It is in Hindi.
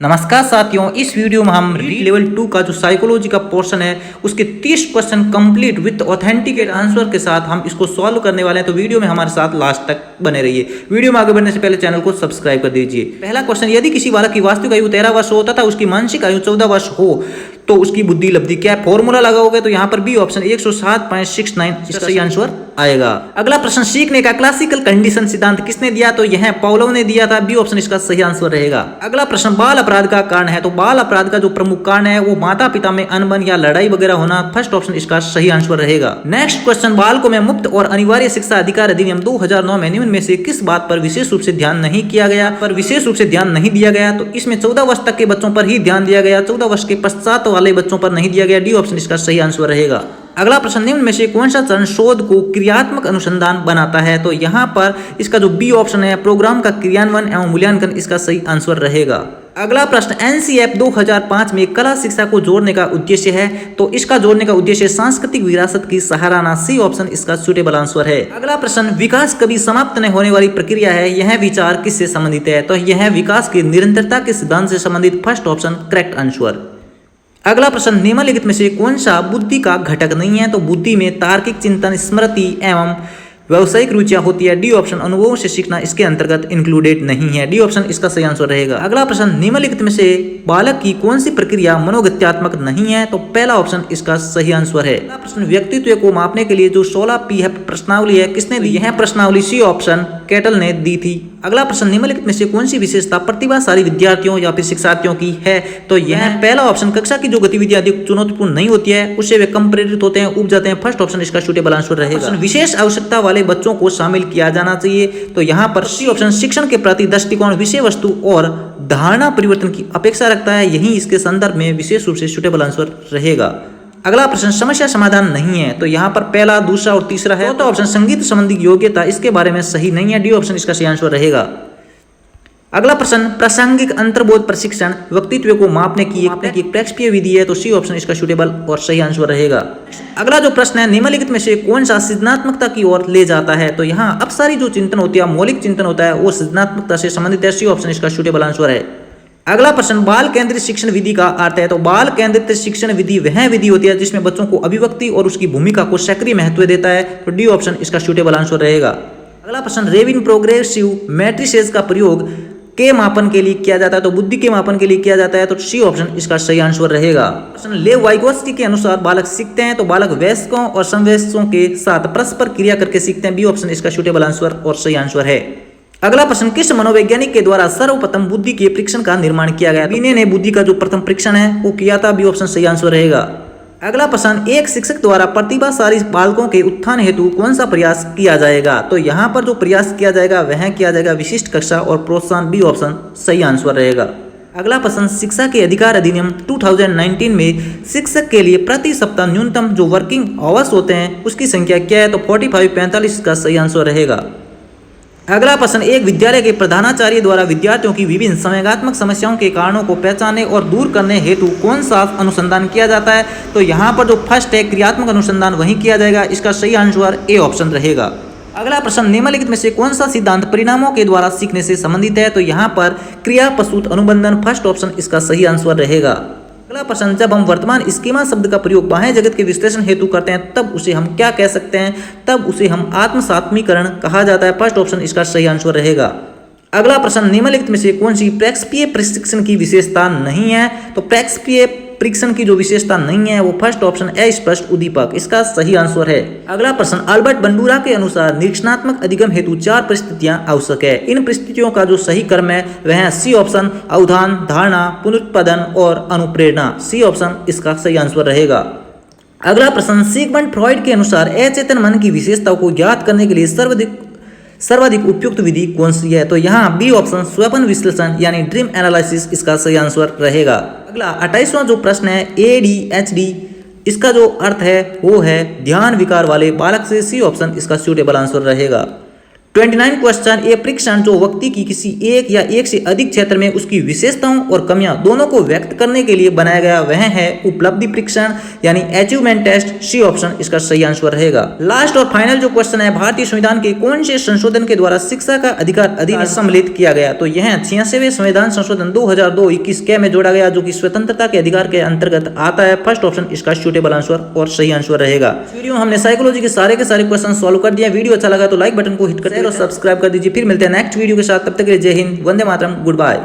नमस्कार साथियों, इस वीडियो में हम रीड लेवल 2 का जो साइकोलॉजी का पोर्शन है उसके 30 question complete with authenticate answer के साथ हम इसको सॉल्व करने वाले हैं। तो वीडियो में हमारे साथ लास्ट तक बने रहिए। वीडियो में आगे बढ़ने से पहले चैनल को सब्सक्राइब कर दीजिए। पहला क्वेश्चन, यदि किसी बालक की वास्तविक आयु 13 वर्ष हो तथा उसकी मानसिक आयु 14 वर्ष हो तो उसकी बुद्धि लब्धि क्या है? फॉर्मूला लगाओगे तो यहाँ पर बी ऑप्शन 107.69 इसका सही आंसर आएगा। अगला प्रश्न, सीखने का क्लासिकल कंडीशन सिद्धांत किसने दिया? तो यह पावलोव ने दिया था। बी ऑप्शन इसका सही आंसर रहेगा। अगला प्रश्न, बाल अपराध का कारण है तो बाल अपराध का जो प्रमुख कारण है वो माता पिता में अनबन या लड़ाई वगैरह होना। फर्स्ट ऑप्शन इसका सही आंसर रहेगा। नेक्स्ट क्वेश्चन, बालकों में मुफ्त और अनिवार्य शिक्षा अधिकार अधिनियम 2009 में निम्न में से किस बात पर विशेष रूप से ध्यान नहीं किया गया? पर विशेष रूप से ध्यान नहीं दिया गया तो इसमें 14 वर्ष तक के बच्चों पर ही ध्यान दिया गया, 14 वर्ष के पश्चात वाले बच्चों पर नहीं दिया गया। डी ऑप्शन इसका सही आंसर रहेगा। अगला प्रश्न, निम्न में से कौन सा चरण शोध को क्रियात्मक अनुसंधान बनाता है? तो यहाँ पर इसका जो बी ऑप्शन है प्रोग्राम का क्रियान्वयन एवं मूल्यांकन इसका सही आंसर रहेगा। अगला प्रश्न, एनसीएफ 2005 में कला शिक्षा को जोड़ने का उद्देश्य है तो इसका जोड़ने का उद्देश्य सांस्कृतिक विरासत की सराहना। सी ऑप्शन इसका सूटेबल आंसर है। अगला प्रश्न, विकास कभी समाप्त नहीं होने वाली प्रक्रिया है, यह विचार किससे संबंधित है? तो यह विकास की निरंतरता के सिद्धांत से संबंधित। First option correct answer. अगला प्रश्न, निम्नलिखित में से कौन सा बुद्धि का घटक नहीं है? तो बुद्धि में तार्किक चिंतन, स्मृति एवं व्यवसायिक रुचियां होती है। डी ऑप्शन अनुभवों से सीखना इसके अंतर्गत इंक्लूडेड नहीं है। डी ऑप्शन इसका सही आंसर रहेगा। अगला प्रश्न, निम्नलिखित में से बालक की कौन सी प्रक्रिया मनोगत्यात्मक नहीं है? तो पहला ऑप्शन इसका सही आंसर है। अगला प्रश्न, व्यक्तित्व को मापने के लिए जो 16 P प्रश्नावली है किसने दी? यह प्रश्नावली सी ऑप्शन कैटल ने दी थी। अगला प्रश्न, निम्नलिखित में से कौन सी विशेषता प्रतिभाशाली विद्यार्थियों या फिर शिक्षार्थियों की है? तो यह पहला ऑप्शन, कक्षा की जो गतिविधियां अधिक चुनौतीपूर्ण नहीं होती है उससे वे कम प्रेरित होते हैं, उब जाते हैं। फर्स्ट ऑप्शन इसका सूटेबल आंसर रहेगा। विशेष आवश्यकता वाले बच्चों को शामिल किया जाना चाहिए तो यहाँ पर सी ऑप्शन शिक्षण के प्रति दृष्टिकोण, विषय वस्तु और धारणा परिवर्तन की अपेक्षा रखता है, यही इसके संदर्भ में विशेष रूप से सूटेबल आंसर रहेगा। अगला प्रश्न, समस्या समाधान नहीं है तो यहाँ पर पहला, दूसरा और तीसरा है। तो ऑप्शन संगीत संबंधी योग्यता इसके बारे में सही नहीं है। डी ऑप्शन इसका सही आंसर रहेगा। अगला प्रश्न, प्रासंगिक अंतर्बोध प्रशिक्षण व्यक्तित्व को मापने की एक प्रेक्षपीय विधि है तो सी ऑप्शन इसका सूटेबल और सही आंसर रहेगा। अगला जो प्रश्न है, निम्नलिखित में से कौन सा सृजनात्मकता की ओर ले जाता है? तो यहाँ अपसारी जो चिंतन होती है, मौलिक चिंतन होता है वो सृजनात्मकता से संबंधित है। सी ऑप्शन इसका सूटेबल आंसर है। अगला प्रश्न, बाल केंद्रित शिक्षण विधि का अर्थ है तो बाल केंद्रित शिक्षण विधि वह विधि होती है जिसमें बच्चों को अभिव्यक्ति और उसकी भूमिका को सक्रिय महत्व देता है तो डी ऑप्शन इसका सूटेबल आंसर रहेगा। अगला प्रश्न, रेविन प्रोग्रेसिव मैट्रिसेस का प्रयोग के मापन के लिए किया जाता है तो बुद्धि के मापन के लिए किया जाता है तो सी ऑप्शन इसका सही आंसर रहेगा। प्रश्न, लेव वाइगोत्स्की के अनुसार बालक सीखते हैं तो बालक वयस्कों और समवयस्कों के साथ परस्पर क्रिया करके सीखते हैं। बी ऑप्शन इसका सूटेबल आंसर और सही आंसर है। अगला प्रश्न, किस मनोवैज्ञानिक के द्वारा सर्वप्रथम बुद्धि के परीक्षण का निर्माण किया गया? बीने ने बुद्धि का जो प्रथम परीक्षण है वो किया था। बी ऑप्शन सही आंसर रहेगा। अगला प्रश्न, एक शिक्षक द्वारा प्रतिभाशाली बालकों के उत्थान हेतु कौन सा प्रयास किया जाएगा? तो यहाँ पर जो प्रयास किया जाएगा वह किया जाएगा विशिष्ट कक्षा और प्रोत्साहन। बी ऑप्शन सही आंसर रहेगा। अगला प्रश्न, शिक्षा के अधिकार अधिनियम 2019 में शिक्षक के लिए प्रति सप्ताह न्यूनतम जो वर्किंग आवर्स होते हैं उसकी संख्या क्या है? तो 45 का सही आंसर रहेगा। अगला प्रश्न, एक विद्यालय के प्रधानाचार्य द्वारा विद्यार्थियों की विभिन्न संवेगात्मक समस्याओं के कारणों को पहचानने और दूर करने हेतु कौन सा अनुसंधान किया जाता है? तो यहाँ पर जो फर्स्ट है क्रियात्मक अनुसंधान वही किया जाएगा। इसका सही आंसर ए ऑप्शन रहेगा। अगला प्रश्न, निम्नलिखित में से कौन सा सिद्धांत परिणामों के द्वारा सीखने से संबंधित है? तो यहाँ पर क्रिया प्रसूत अनुबंधन। फर्स्ट ऑप्शन इसका सही आंसर रहेगा। अगला प्रश्न, जब हम वर्तमान स्कीमा शब्द का प्रयोग बाह्य जगत के विश्लेषण हेतु करते हैं तब उसे हम क्या कह सकते हैं? तब उसे हम आत्मसात्मीकरण कहा जाता है। फर्स्ट ऑप्शन इसका सही आंसर रहेगा। अगला प्रश्न, निम्नलिखित में से कौन सी प्रेक्षपीय प्रशिक्षण की विशेषता नहीं है? तो प्रेक्षपीय परीक्षण की जो विशेषता नहीं है वो फर्स्ट ऑप्शन अस्पष्ट उद्दीपक इसका सही आंसर है। अगला प्रश्न, अल्बर्ट बंडूरा के अनुसार निरीक्षणात्मक अधिगम हेतु 4 परिस्थितियां आवश्यक है। इन परिस्थितियों का जो सही क्रम है वह है सी ऑप्शन अवधान, धारणा, पुनरुत्पादन और अनुप्रेरणा। सी ऑप्शन इसका सही आंसर रहेगा। अगला प्रश्न, सिगमंड फ्रॉइड के अनुसार अचेतन मन की विशेषताओं को ज्ञात करने के लिए सर्वाधिक उपयुक्त विधि कौन सी है? तो यहाँ बी ऑप्शन स्वप्न विश्लेषण यानी ड्रीम एनालिसिस इसका सही आंसर रहेगा। अगला 28वां जो प्रश्न है, ADHD इसका जो अर्थ है वो है ध्यान विकार वाले बालक से। सी ऑप्शन इसका सूटेबल आंसर रहेगा। 29 क्वेश्चन, ये परीक्षण जो व्यक्ति की किसी एक या एक से अधिक क्षेत्र में उसकी विशेषताओं और कमियां दोनों को व्यक्त करने के लिए बनाया गया वह है उपलब्धि परीक्षण यानी अचीवमेंट टेस्ट। सी ऑप्शन इसका सही आंसर रहेगा। लास्ट और फाइनल जो क्वेश्चन है, भारतीय संविधान के कौन से संशोधन के द्वारा शिक्षा का अधिकार अधिनियम सम्मिलित किया गया? तो यह 86वें संविधान संशोधन 2002-21 के में जोड़ा गया, जो कि स्वतंत्रता के अधिकार के अंतर्गत आता है। फर्स्ट ऑप्शन इसका सूटेबल आंसर और सही आंसर रहेगा। वीडियो में हमने साइकोलॉजी के सारे क्वेश्चन सॉल्व कर दिए। वीडियो अच्छा लगा तो लाइक बटन को हिट कर और सब्सक्राइब कर दीजिए। फिर मिलते हैं नेक्स्ट वीडियो के साथ, तब तक के लिए जय हिंद, वंदे मातरम, गुड बाय।